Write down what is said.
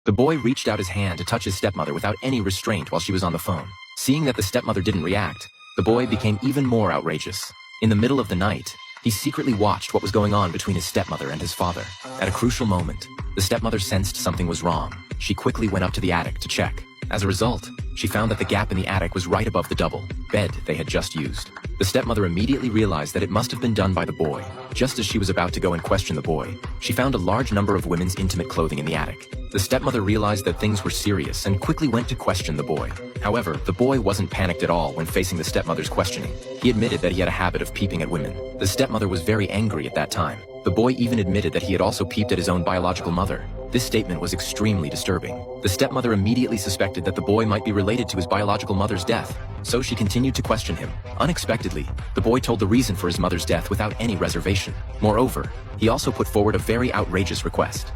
The boy reached out his hand to touch his stepmother without any restraint while she was on the phone. Seeing that the stepmother didn't react, the boy became even more outrageous. In the middle of the night, he secretly watched what was going on between his stepmother and his father. At a crucial moment, the stepmother sensed something was wrong. She quickly went up to the attic to check. As a result, she found that the gap in the attic was right above the double bed they had just used. The stepmother immediately realized that it must have been done by the boy. Just as she was about to go and question the boy, she found a large number of women's intimate clothing in the attic. The stepmother realized that things were serious and quickly went to question the boy. However, the boy wasn't panicked at all when facing the stepmother's questioning. He admitted that he had a habit of peeping at women. The stepmother was very angry at that time. The boy even admitted that he had also peeped at his own biological mother. This statement was extremely disturbing. The stepmother immediately suspected that the boy might be related to his biological mother's death, so she continued to question him. Unexpectedly, the boy told the reason for his mother's death without any reservation. Moreover, he also put forward a very outrageous request.